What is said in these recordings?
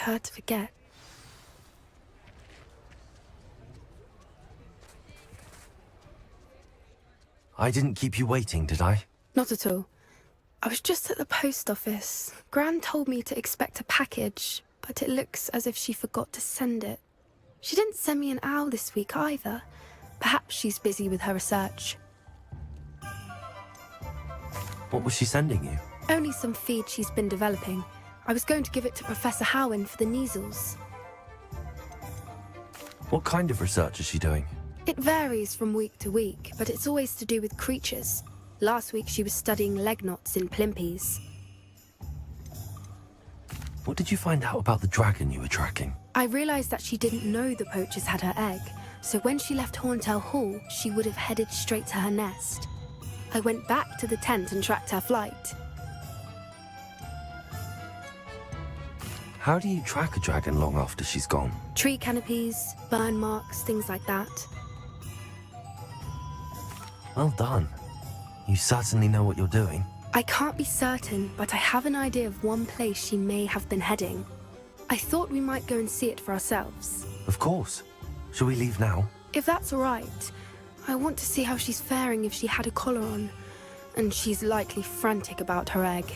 her to forget. I didn't keep you waiting, did I? Not at all. I was just at the post office. Gran told me to expect a package, but it looks as if she forgot to send it. She didn't send me an owl this week either. Perhaps she's busy with her research. What was she sending you? Only some feed she's been developing. I was going to give it to Professor Howen for the measles. What kind of research is she doing? It varies from week to week, but it's always to do with creatures. Last week she was studying leg knots in plimpies. What did you find out about the dragon you were tracking? I realized that she didn't know the poachers had her egg, so when she left Horntail Hall, she would have headed straight to her nest. I went back to the tent and tracked her flight. How do you track a dragon long after she's gone? Tree canopies, burn marks, things like that. Well done. You certainly know what you're doing. I can't be certain, but I have an idea of one place she may have been heading. I thought we might go and see it for ourselves. Of course. Shall we leave now? If that's all right. I want to see how she's faring if she had a collar on. And she's likely frantic about her egg.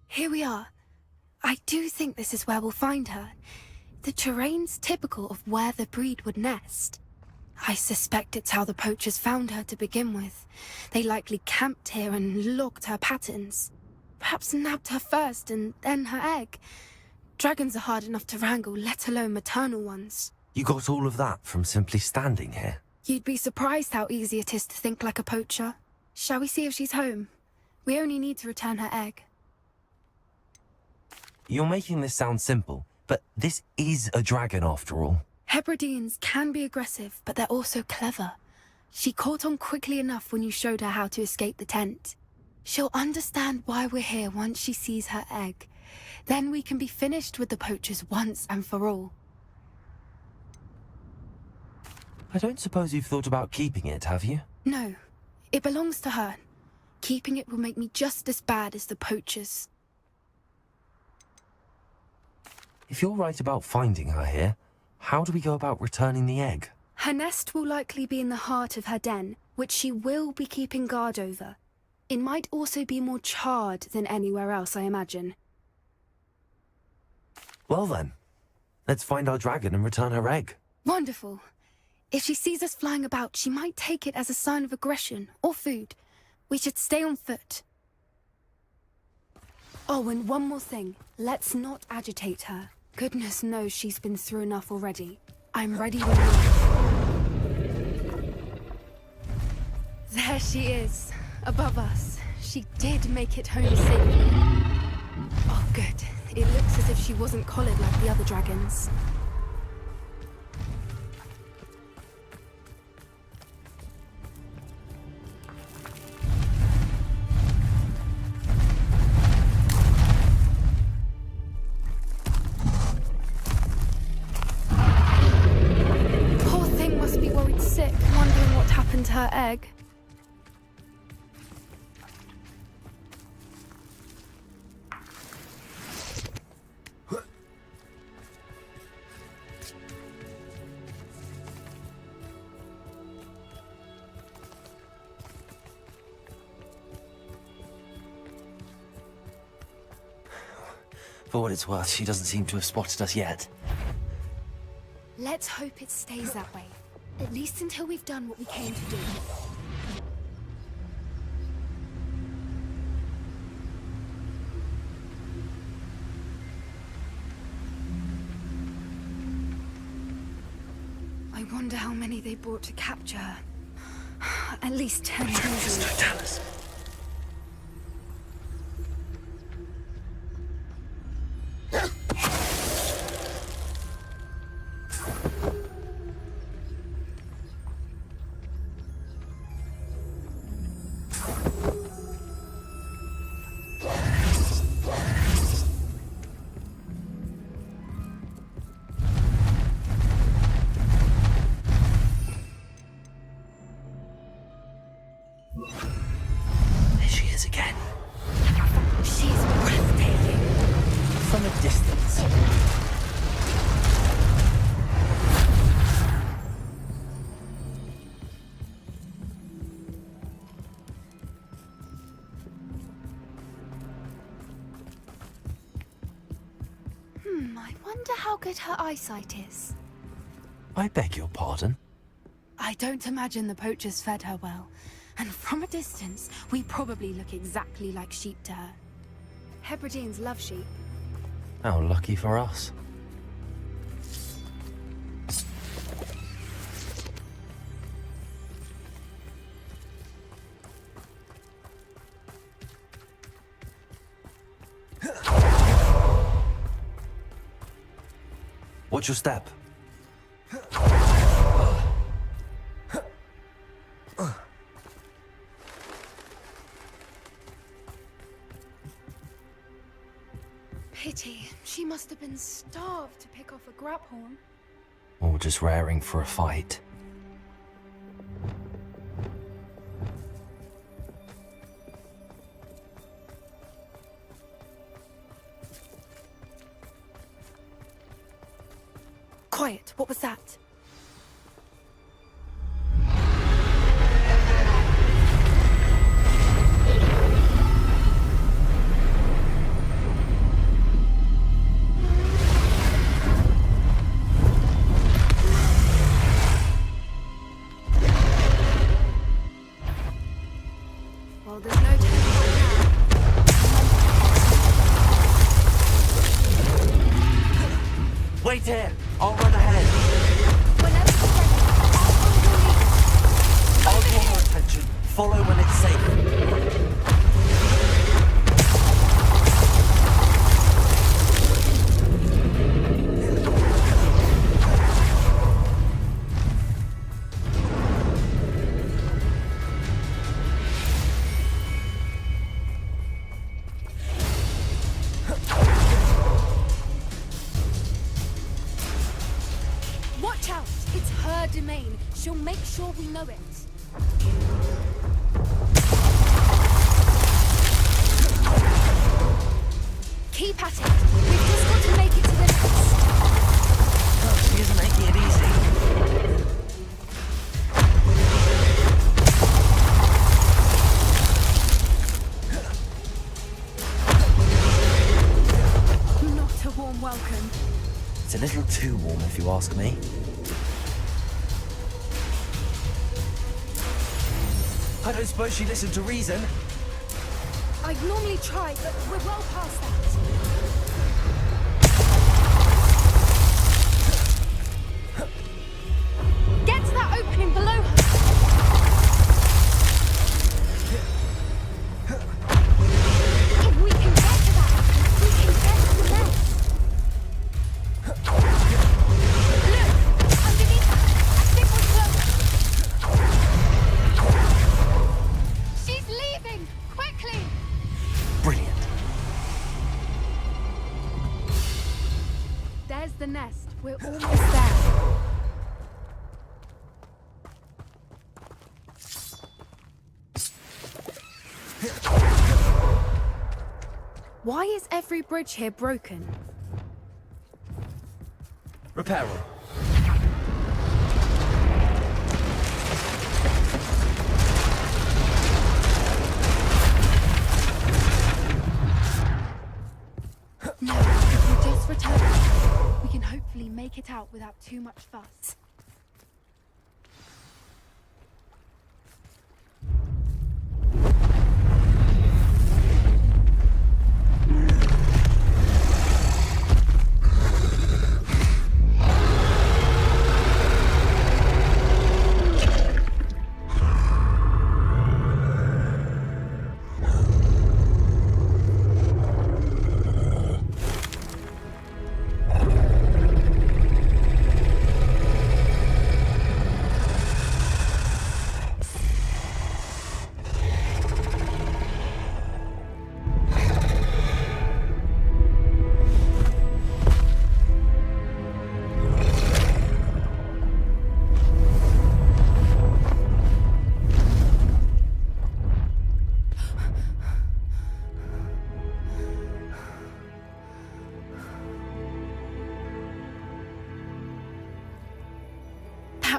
Here we are. I do think this is where we'll find her. The terrain's typical of where the breed would nest. I suspect it's how the poachers found her to begin with. They likely camped here and logged her patterns. Perhaps nabbed her first and then her egg. Dragons are hard enough to wrangle, let alone maternal ones. You got all of that from simply standing here? You'd be surprised how easy it is to think like a poacher. Shall we see if she's home? We only need to return her egg. You're making this sound simple, but this is a dragon after all. Hebrideans can be aggressive, but they're also clever. She caught on quickly enough when you showed her how to escape the tent. She'll understand why we're here once she sees her egg. Then we can be finished with the poachers once and for all. I don't suppose you've thought about keeping it, have you? No, it belongs to her. Keeping it will make me just as bad as the poachers. If you're right about finding her here, how do we go about returning the egg? Her nest will likely be in the heart of her den, which she will be keeping guard over. It might also be more charred than anywhere else, I imagine. Well then, let's find our dragon and return her egg. Wonderful. If she sees us flying about, she might take it as a sign of aggression or food. We should stay on foot. Oh, and one more thing. Let's not agitate her. Goodness knows she's been through enough already. I'm ready when you are. There she is, above us. She did make it home safely. Oh, good. It looks as if she wasn't collared like the other dragons. Poor thing must be worried sick, wondering what happened to her egg. For what it's worth, she doesn't seem to have spotted us yet. Let's hope it stays that way. At least until we've done what we came to do. I wonder how many they brought to capture her. At least 10 Just don't tell us. a distance. I wonder how good her eyesight is. I beg your pardon? I don't imagine the poachers fed her well. And from a distance, we probably look exactly like sheep to her. Hebrideans love sheep. How lucky for us. Watch your step. Pity. She must have been starved to pick off a graphorn. Or just raring for a fight. Quiet. What was that? Well, there's no turning back now. Wait here! I'll run ahead! Whenever you're ready, I'll draw her attention. Follow when it's safe. Watch out! It's her domain. She'll make sure we know it. Keep at it. We've just got to make it to the nest. She isn't making it easy. Not a warm welcome. It's a little too warm if you ask me. I don't suppose she listened to reason. I'd normally try, but we're well past that. Get to that opening below her. If we can get to that, we can get to the nest. Look! Underneath her! I think we're close! She's leaving! Quickly! Brilliant. There's the nest. We're almost there. Why is every bridge here broken? Repair them. No, if we just return, we can hopefully make it out without too much fuss.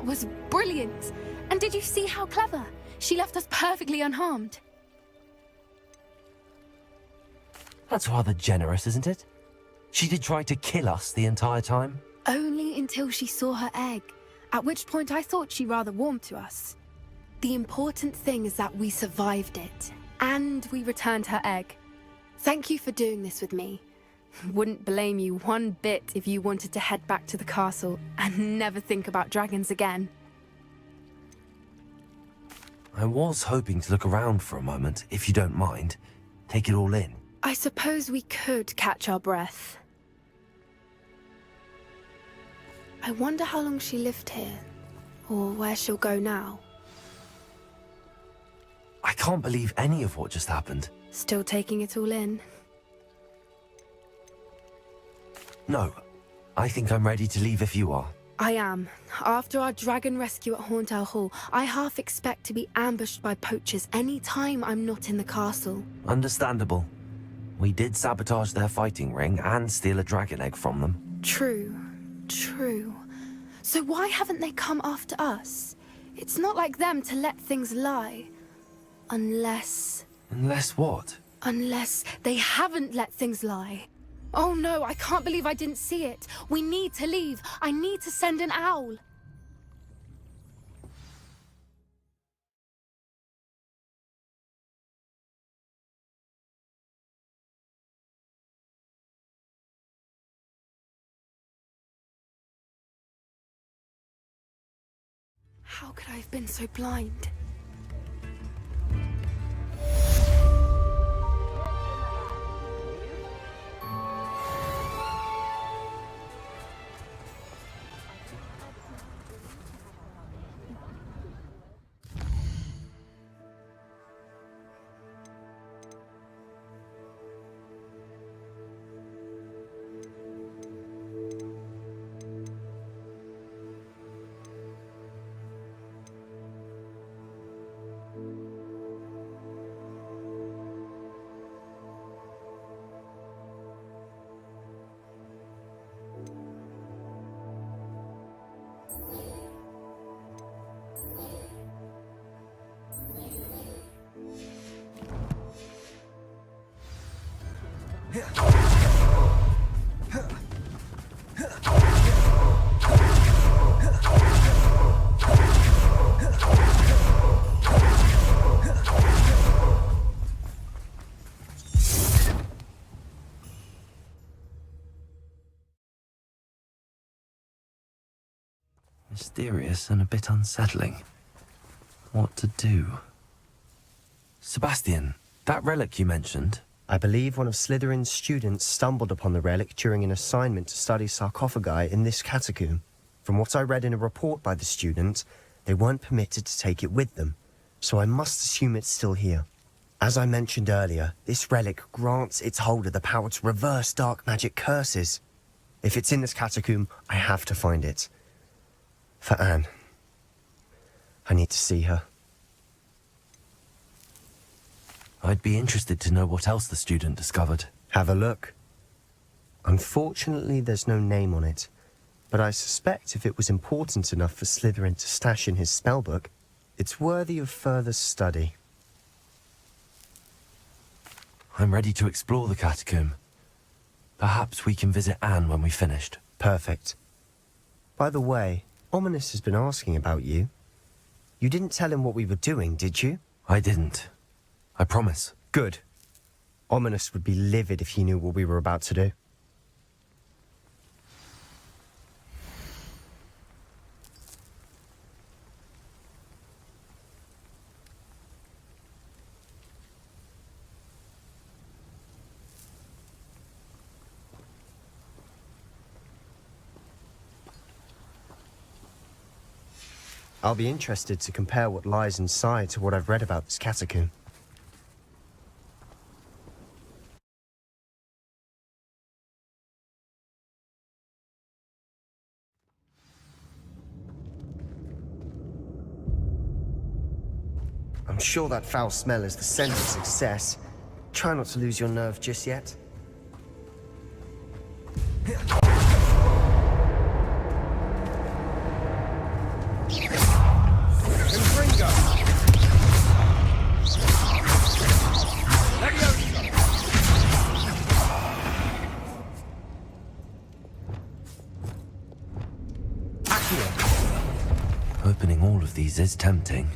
That was brilliant. And did you see how clever? She left us perfectly unharmed. That's rather generous, isn't it? She did try to kill us the entire time. Only until she saw her egg, at which point I thought she rather warmed to us. The important thing is that we survived it, and we returned her egg. Thank you for doing this with me. Wouldn't blame you one bit if you wanted to head back to the castle and never think about dragons again. I was hoping to look around for a moment, if you don't mind. Take it all in. I suppose we could catch our breath. I wonder how long she lived here, or where she'll go now. I can't believe any of what just happened. Still taking it all in? No, I think I'm ready to leave if you are. I am. After our dragon rescue at Hauntel Hall, I half expect to be ambushed by poachers any time I'm not in the castle. Understandable. We did sabotage their fighting ring and steal a dragon egg from them. True. So why haven't they come after us? It's not like them to let things lie. Unless What? Unless they haven't let things lie. Oh no, I can't believe I didn't see it. We need to leave. I need to send an owl. How could I have been so blind? Mysterious and a bit unsettling. What to do? Sebastian, that relic you mentioned. I believe one of Slytherin's students stumbled upon the relic during an assignment to study sarcophagi in this catacomb. From what I read in a report by the student, they weren't permitted to take it with them, so I must assume it's still here. As I mentioned earlier, this relic grants its holder the power to reverse dark magic curses. If it's in this catacomb, I have to find it. For Anne. I need to see her. I'd be interested to know what else the student discovered. Have a look. Unfortunately, there's no name on it, but I suspect if it was important enough for Slytherin to stash in his spellbook, it's worthy of further study. I'm ready to explore the catacomb. Perhaps we can visit Anne when we've finished. Perfect. By the way, Ominous has been asking about you. You didn't tell him what we were doing, did you? I didn't. I promise. Good. Ominous would be livid if he knew what we were about to do. I'll be interested to compare what lies inside to what I've read about this catacomb. I'm sure that foul smell is the scent of success. Try not to lose your nerve just yet. Opening all of these is tempting.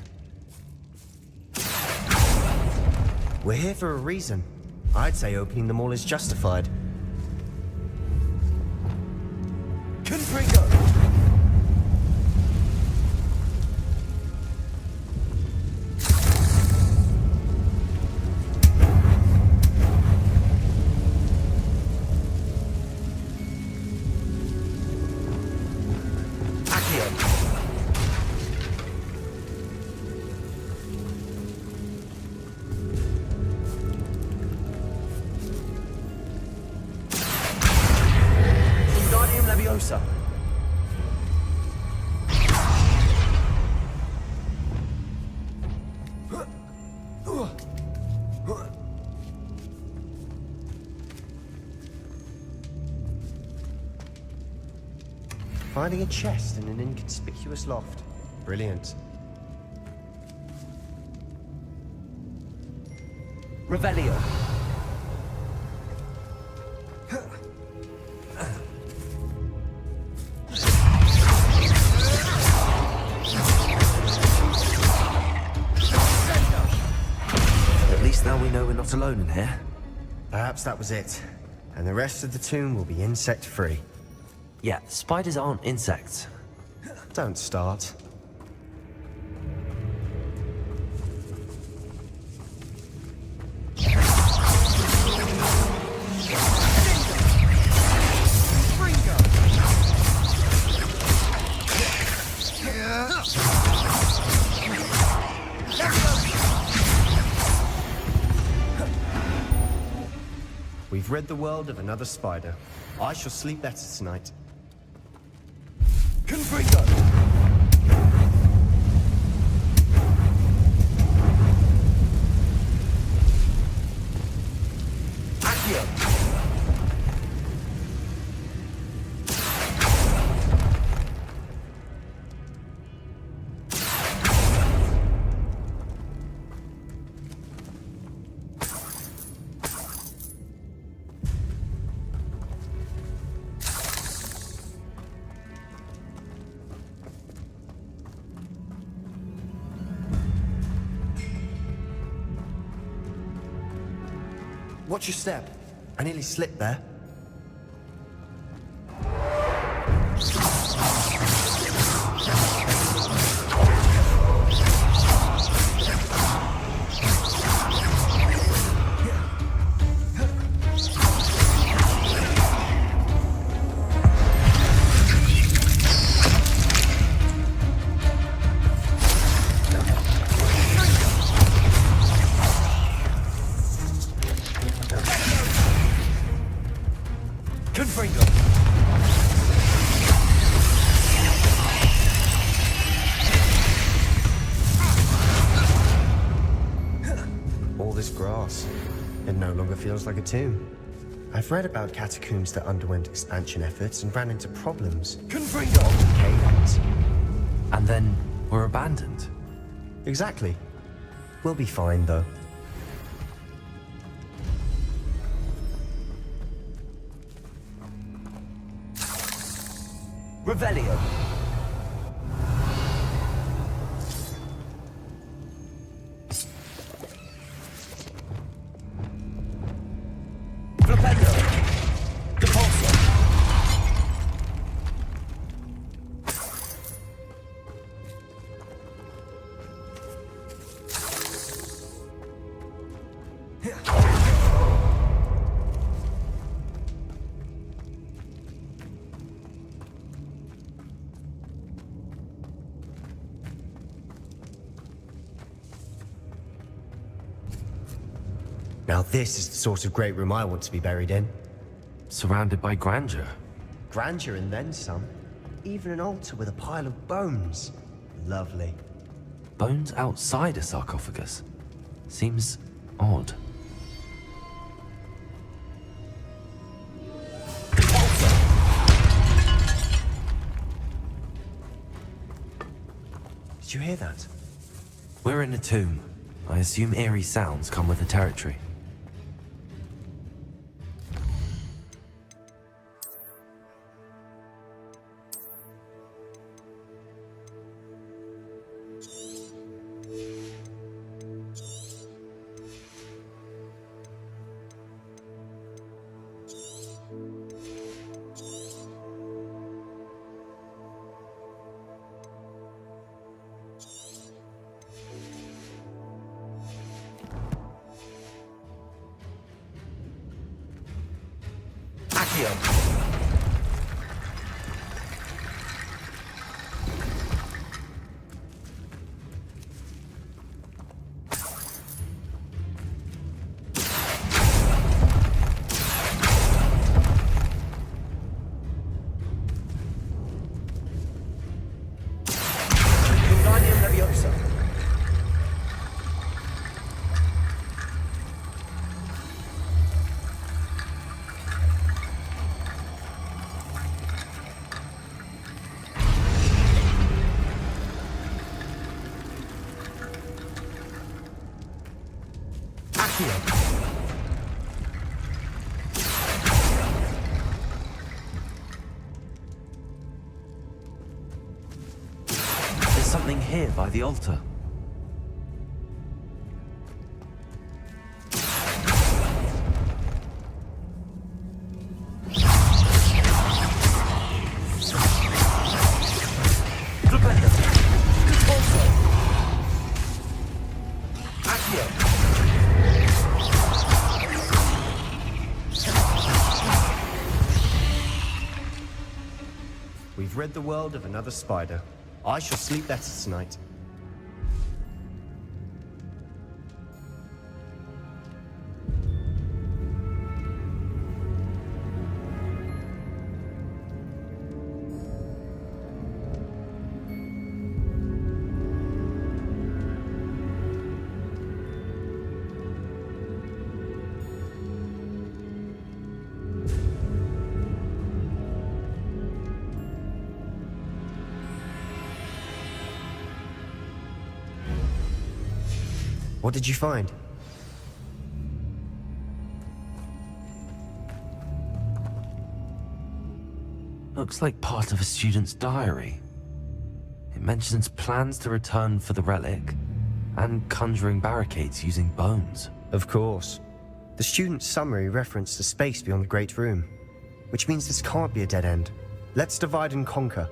We're here for a reason. I'd say opening them all is justified. Confringo! Finding a chest in an inconspicuous loft. Brilliant. Revelio. At least now we know we're not alone in here. Perhaps that was it. And the rest of the tomb will be insect-free. Yeah, spiders aren't insects. Don't start. We've rid the world of another spider. I shall sleep better tonight. Confringo! Watch your step. I nearly slipped there. All this grass, it no longer feels like a tomb. I've read about catacombs that underwent expansion efforts and ran into problems. Cave-ins. And then were abandoned. Exactly. We'll be fine, though. Revelio. Flipendo. Depulso. Now this is the sort of great room I want to be buried in. Surrounded by grandeur. Grandeur and then some. Even an altar with a pile of bones. Lovely. Bones outside a sarcophagus. Seems odd. Did you hear that? We're in a tomb. I assume eerie sounds come with the territory. Accio! Wingardium Leviosa. There's something here by the altar. We've rid the world of another spider. I shall sleep better tonight. What did you find? Looks like part of a student's diary. It mentions plans to return for the relic and conjuring barricades using bones. Of course. The student's summary referenced the space beyond the Great Room, which means this can't be a dead end. Let's divide and conquer.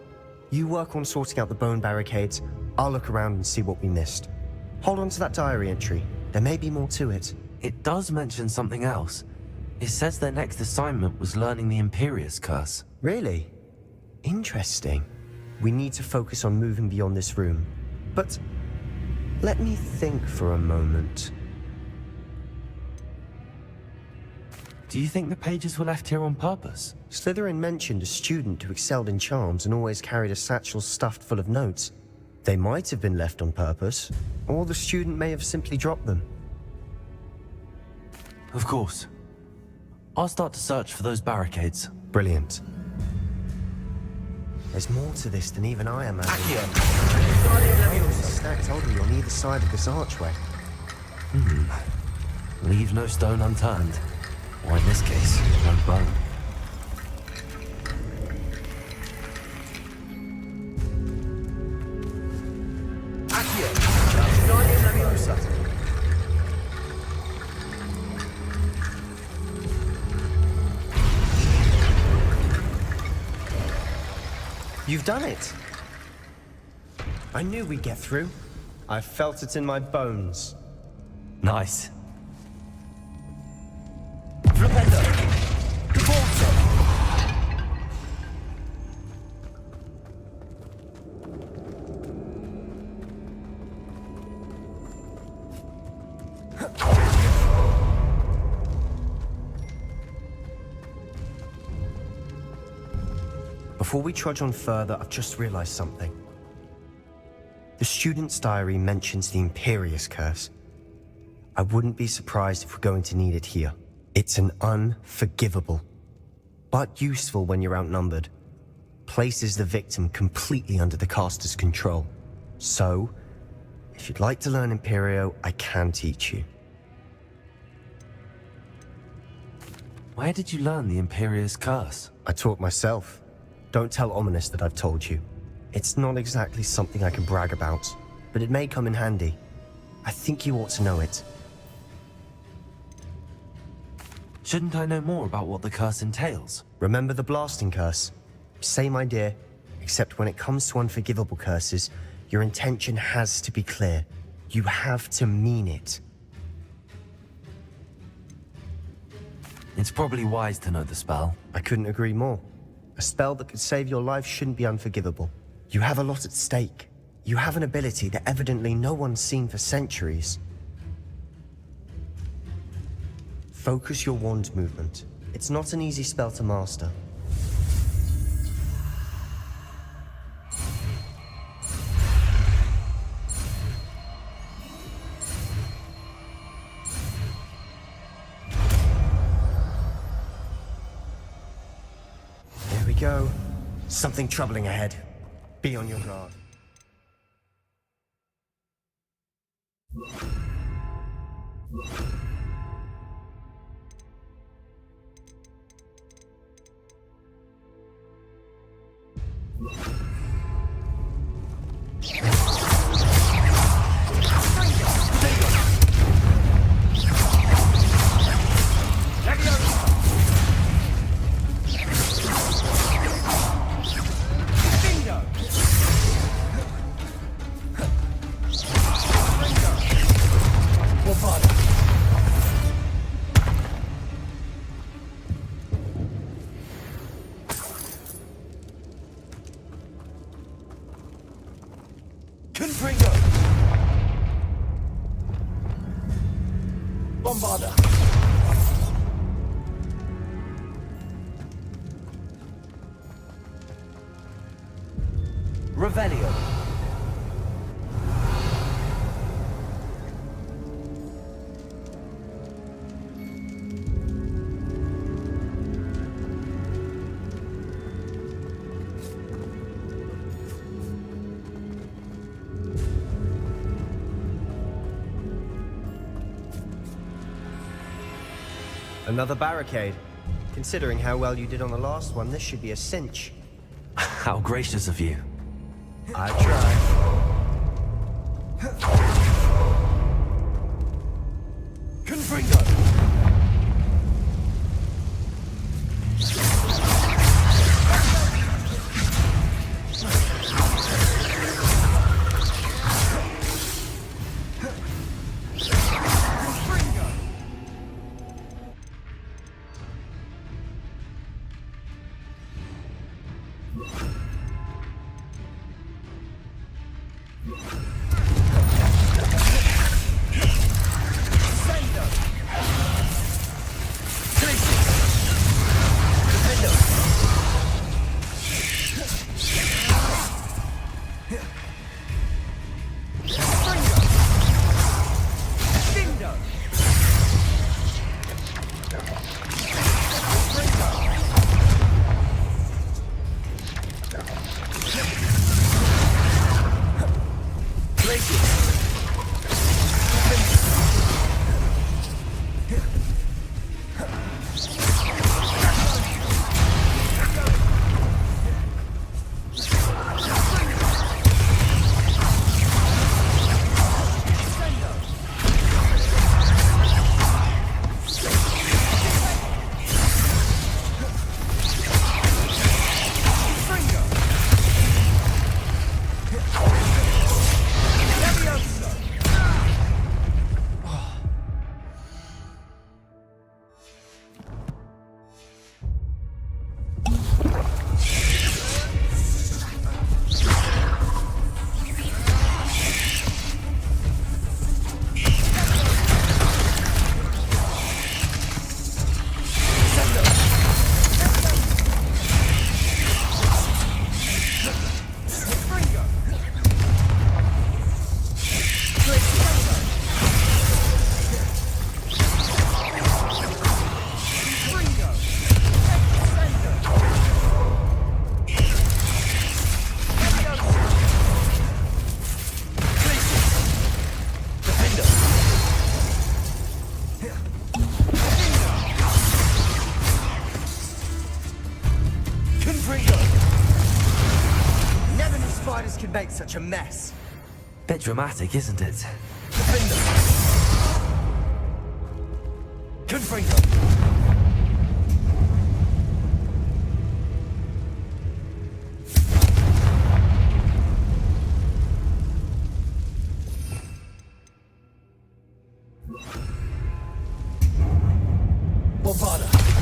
You work on sorting out the bone barricades, I'll look around and see what we missed. Hold on to that diary entry. There may be more to it. It does mention something else. It says their next assignment was learning the Imperius Curse. Really? Interesting. We need to focus on moving beyond this room. But let me think for a moment. Do you think the pages were left here on purpose? Slytherin mentioned a student who excelled in charms and always carried a satchel stuffed full of notes. They might have been left on purpose, or the student may have simply dropped them. Of course. I'll start to search for those barricades. Brilliant. There's more to this than even I imagined. Stacked oddly on either side of this archway. Leave no stone unturned. Or in this case, no bone. You've done it! I knew we'd get through. I felt it in my bones. Nice. Before we trudge on further, I've just realized something. The student's diary mentions the Imperius Curse. I wouldn't be surprised if we're going to need it here. It's an unforgivable, but useful when you're outnumbered. Places the victim completely under the caster's control. So, if you'd like to learn Imperio, I can teach you. Where did you learn the Imperius Curse? I taught myself. Don't tell Ominous that I've told you. It's not exactly something I can brag about, but it may come in handy. I think you ought to know it. Shouldn't I know more about what the curse entails? Remember the blasting curse? Same idea, except when it comes to unforgivable curses, your intention has to be clear. You have to mean it. It's probably wise to know the spell. I couldn't agree more. A spell that could save your life shouldn't be unforgivable. You have a lot at stake. You have an ability that evidently no one's seen for centuries. Focus your wand movement. It's not an easy spell to master. There we go. Something troubling ahead. Be on your guard. Bombarder! Revelio! Another barricade. Considering how well you did on the last one, this should be a cinch. How gracious of you. I tried. Confringo! Never knew spiders could make such a mess. Bit dramatic, isn't it? Confringo! Bombarder!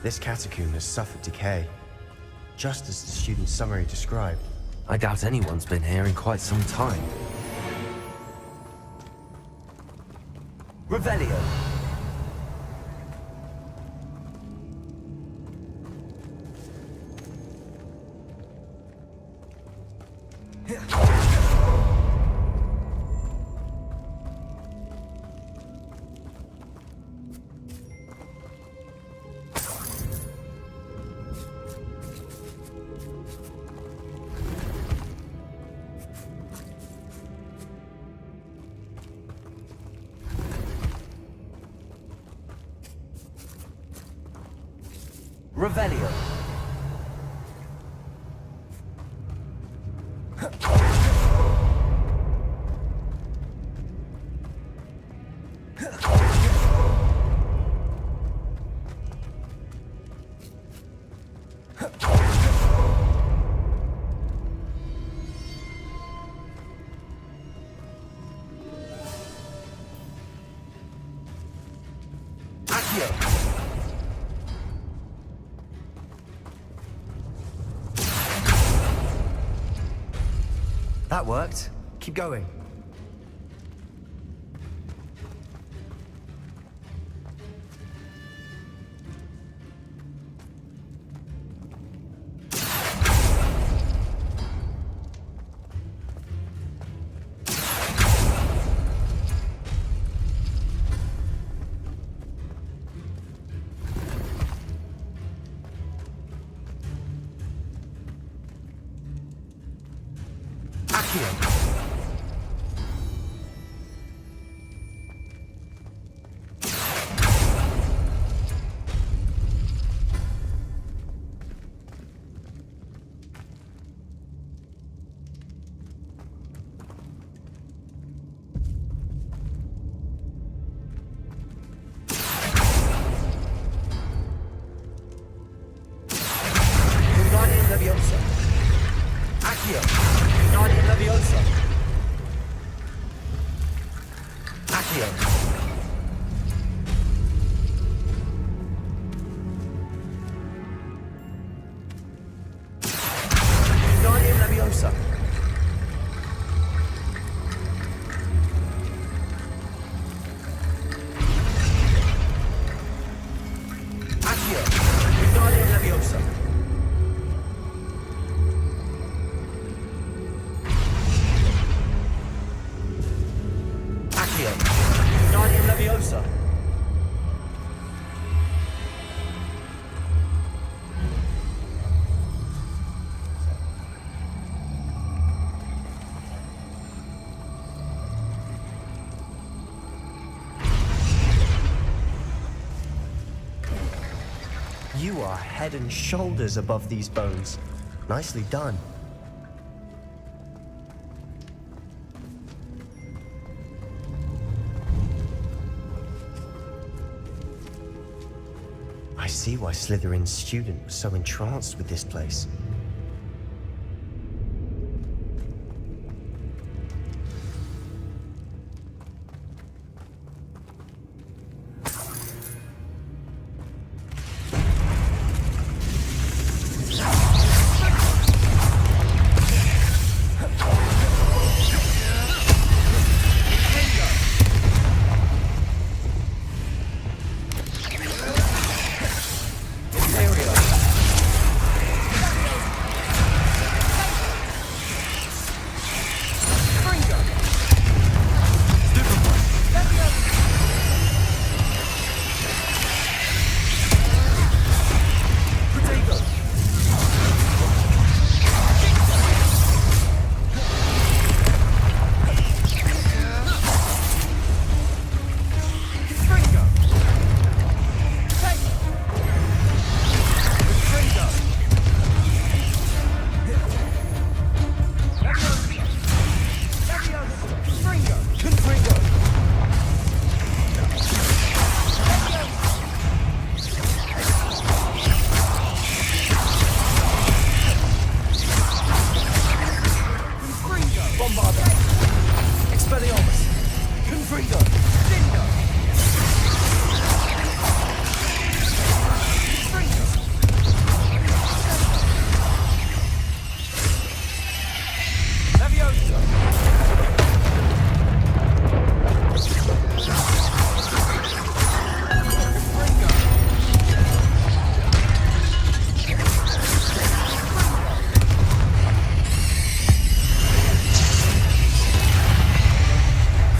This catacomb has suffered decay, just as the student's summary described. I doubt anyone's been here in quite some time. Revelio. Revelio. That worked. Keep going. You are head and shoulders above these bones. Nicely done. I see why Slytherin's student was so entranced with this place.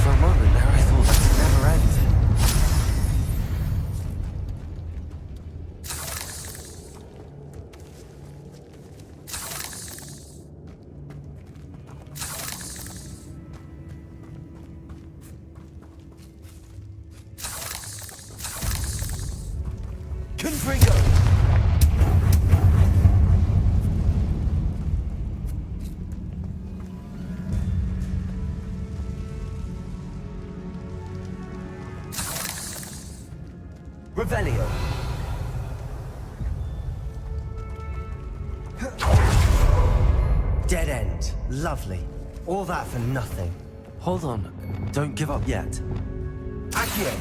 For a moment there, I thought that would never end. Confringo! Revelio. Dead end. Lovely. All that for nothing. Hold on. Don't give up yet. Accio!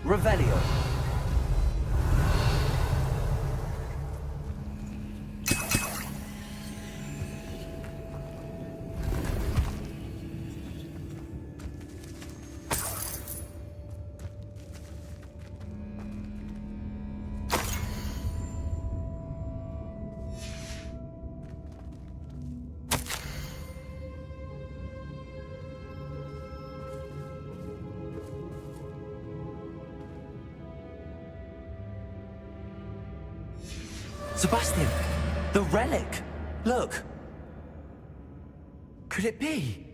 Revelio. Sebastian! The relic! Look! Could it be?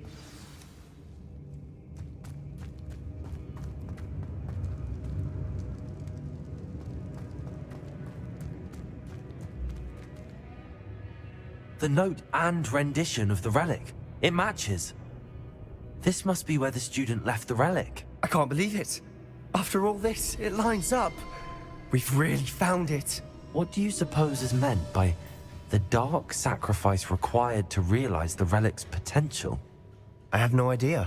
The note and rendition of the relic. It matches. This must be where the student left the relic. I can't believe it. After all this, it lines up. We've really found it. What do you suppose is meant by the dark sacrifice required to realize the relic's potential? I have no idea.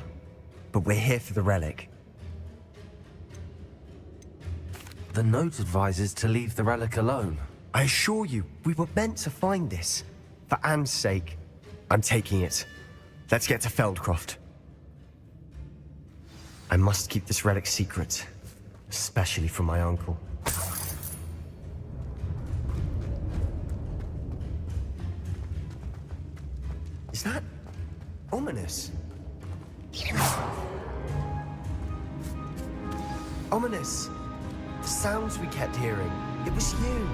But we're here for the relic. The note advises to leave the relic alone. I assure you, we were meant to find this. For Anne's sake. I'm taking it. Let's get to Feldcroft. I must keep this relic secret. Especially from my uncle. Is that ominous? Ominous! The sounds we kept hearing. It was you.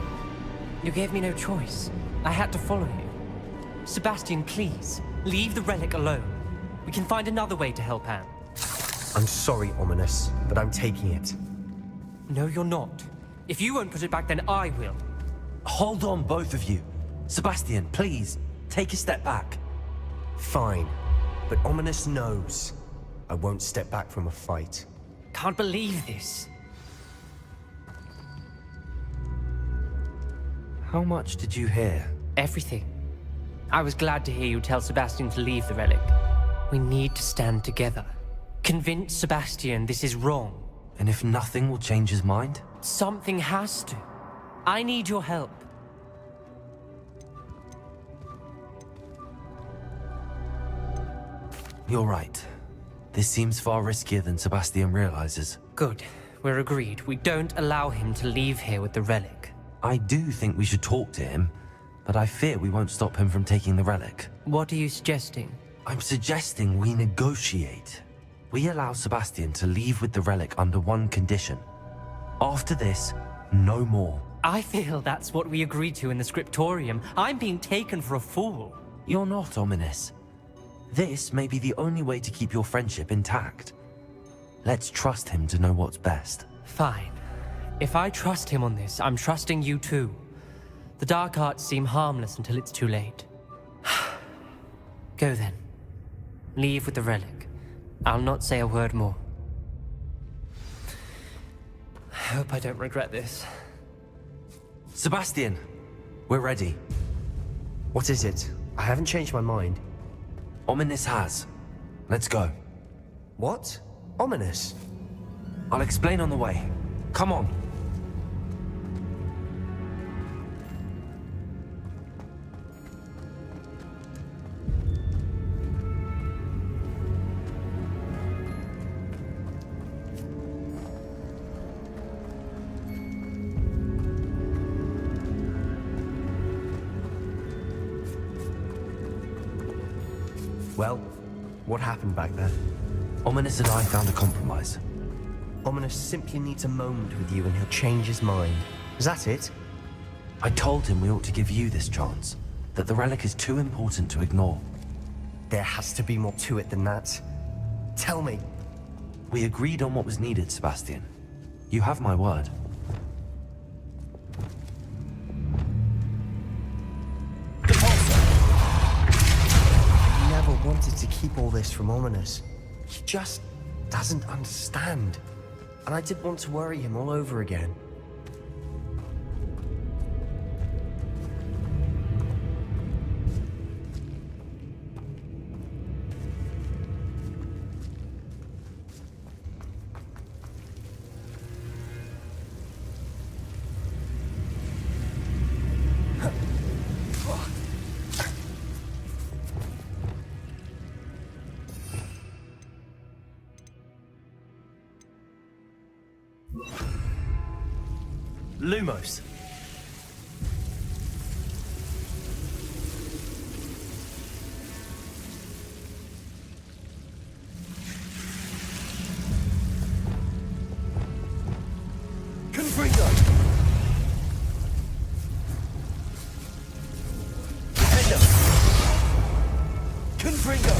You gave me no choice. I had to follow you. Sebastian, please, leave the relic alone. We can find another way to help Anne. I'm sorry, Ominous, but I'm taking it. No, you're not. If you won't put it back, then I will. Hold on, both of you. Sebastian, please, take a step back. Fine, but Ominous knows. I won't step back from a fight. Can't believe this. How much did you hear? Everything. I was glad to hear you tell Sebastian to leave the relic. We need to stand together. Convince Sebastian this is wrong. And if nothing will change his mind? Something has to. I need your help. You're right. This seems far riskier than Sebastian realizes. Good. We're agreed. We don't allow him to leave here with the relic. I do think we should talk to him, but I fear we won't stop him from taking the relic. What are you suggesting? I'm suggesting we negotiate. We allow Sebastian to leave with the relic under one condition. After this, no more. I feel that's what we agreed to in the scriptorium. I'm being taken for a fool. You're not, Ominous. This may be the only way to keep your friendship intact. Let's trust him to know what's best. Fine. If I trust him on this, I'm trusting you too. The dark arts seem harmless until it's too late. Go then. Leave with the relic. I'll not say a word more. I hope I don't regret this. Sebastian, we're ready. What is it? I haven't changed my mind. Ominous has. Let's go. What? Ominous? I'll explain on the way. Come on. Well, what happened back there? Ominous and I found a compromise. Ominous simply needs a moment with you and he'll change his mind. Is that it? I told him we ought to give you this chance, that the relic is too important to ignore. There has to be more to it than that. Tell me. We agreed on what was needed, Sebastian. You have my word. He never wanted to keep all this from Ominous. He just doesn't understand. And I didn't want to worry him all over again. Lumos. Confringo. Defender. Confringo.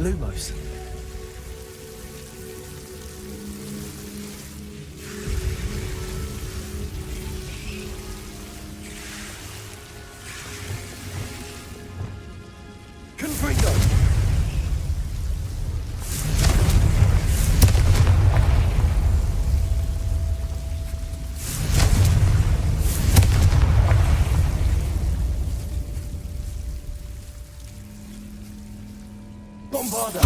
Lumos. Confringo. Bombarda.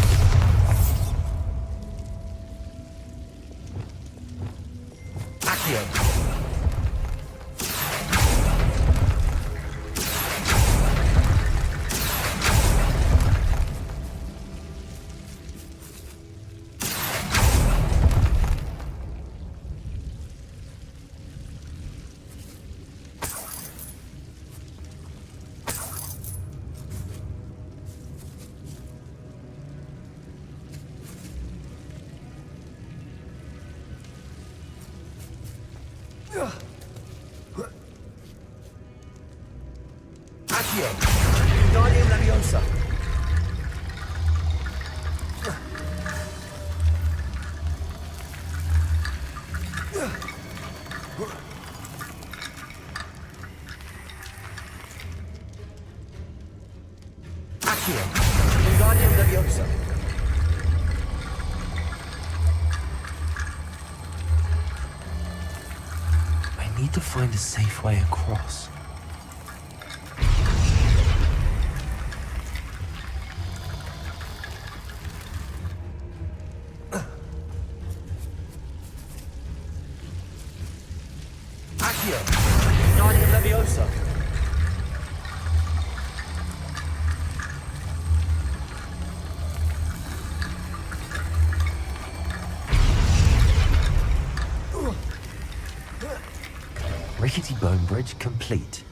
Accio. Accio. Guardian Leviosa. Accio. Guardian Leviosa. I need to find a safe way across. Accio. Guardian Leviosa. Rickety bone bridge complete.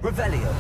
Revelio.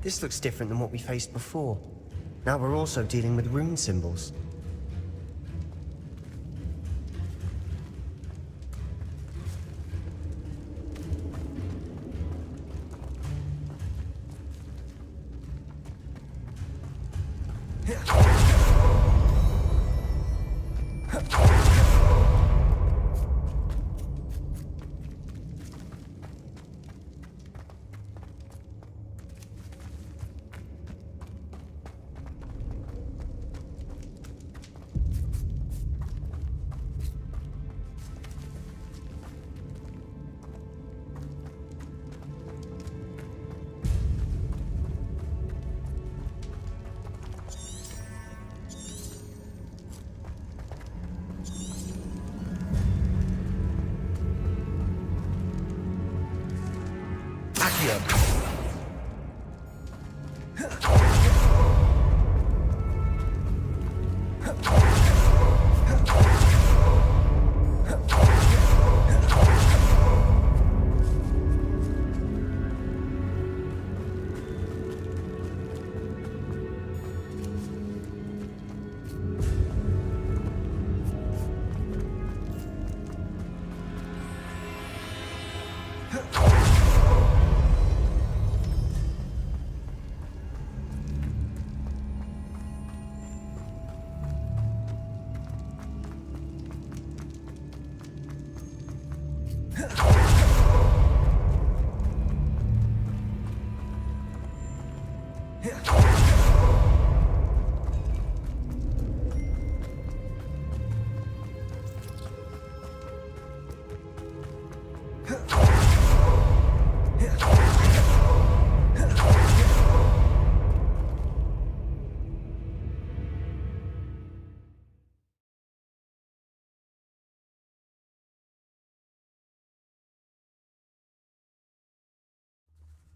This looks different than what we faced before. Now we're also dealing with rune symbols.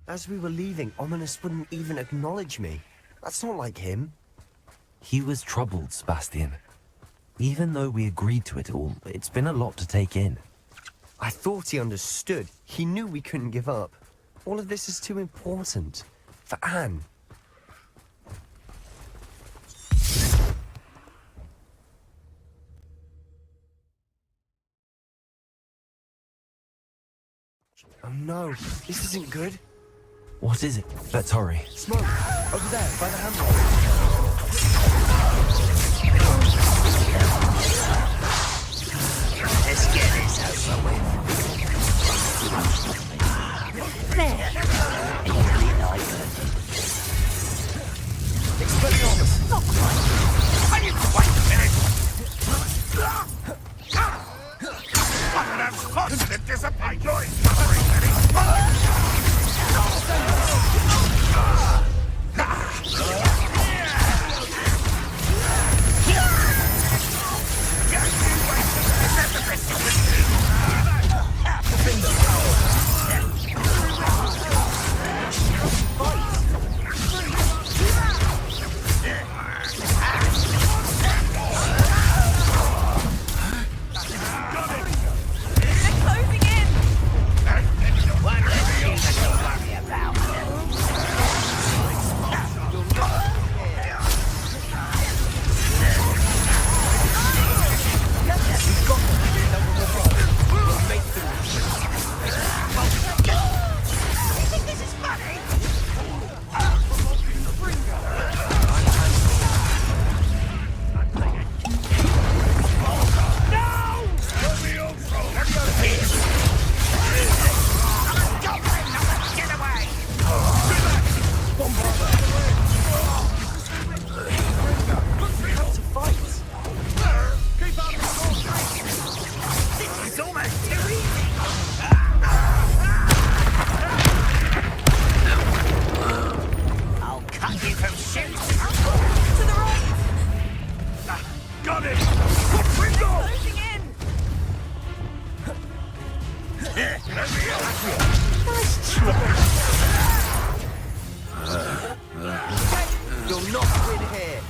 As we were leaving, Ominous wouldn't even acknowledge me. That's not like him. He was troubled, Sebastian. Even though we agreed to it all, it's been a lot to take in. I thought he understood. He knew we couldn't give up. All of this is too important. For Anne. Oh no, this isn't good. What is it? Let's hurry. Smoke! Over there, by the handle. Let's get this over with. There. Easily enough. Expelliarmus! Not quite. I need to wait a minute! One of them's positive dissipate your You'll not win here.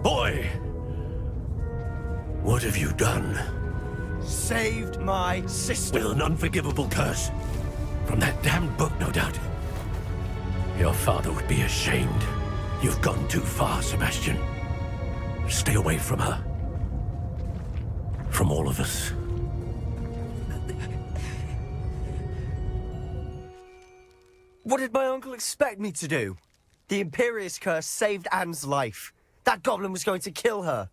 Boy! What have you done? Saved my sister. With an unforgivable curse. From that damned book, no doubt. Your father would be ashamed. You've gone too far, Sebastian. Stay away from her. From all of us. What did my uncle expect me to do? The Imperious curse saved Anne's life. That goblin was going to kill her.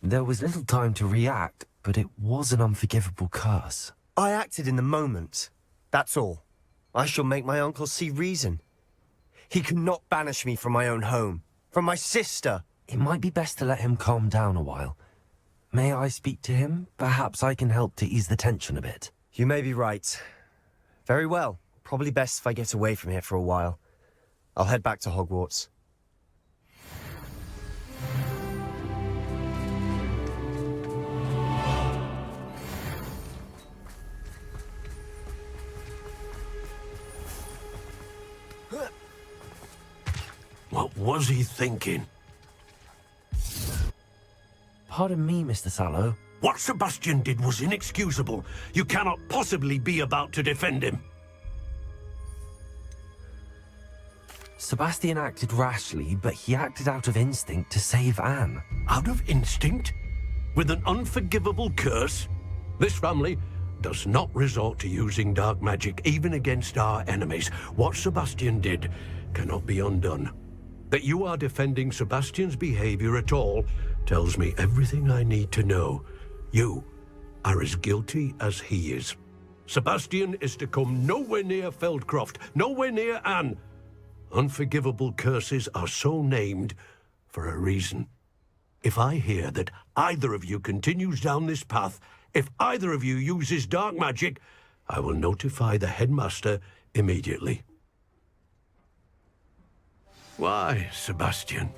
There was little time to react, but it was an unforgivable curse. I acted in the moment. That's all. I shall make my uncle see reason. He cannot banish me from my own home, from my sister. It might be best to let him calm down a while. May I speak to him? Perhaps I can help to ease the tension a bit. You may be right. Very well. Probably best if I get away from here for a while. I'll head back to Hogwarts. What was he thinking? Pardon me, Mr. Swallow. What Sebastian did was inexcusable. You cannot possibly be about to defend him. Sebastian acted rashly, but he acted out of instinct to save Anne. Out of instinct? With an unforgivable curse? This family does not resort to using dark magic, even against our enemies. What Sebastian did cannot be undone. That you are defending Sebastian's behavior at all tells me everything I need to know. You are as guilty as he is. Sebastian is to come nowhere near Feldcroft, nowhere near Anne. Unforgivable curses are so named for a reason. If I hear that either of you continues down this path, if either of you uses dark magic, I will notify the headmaster immediately. Why, Sebastian?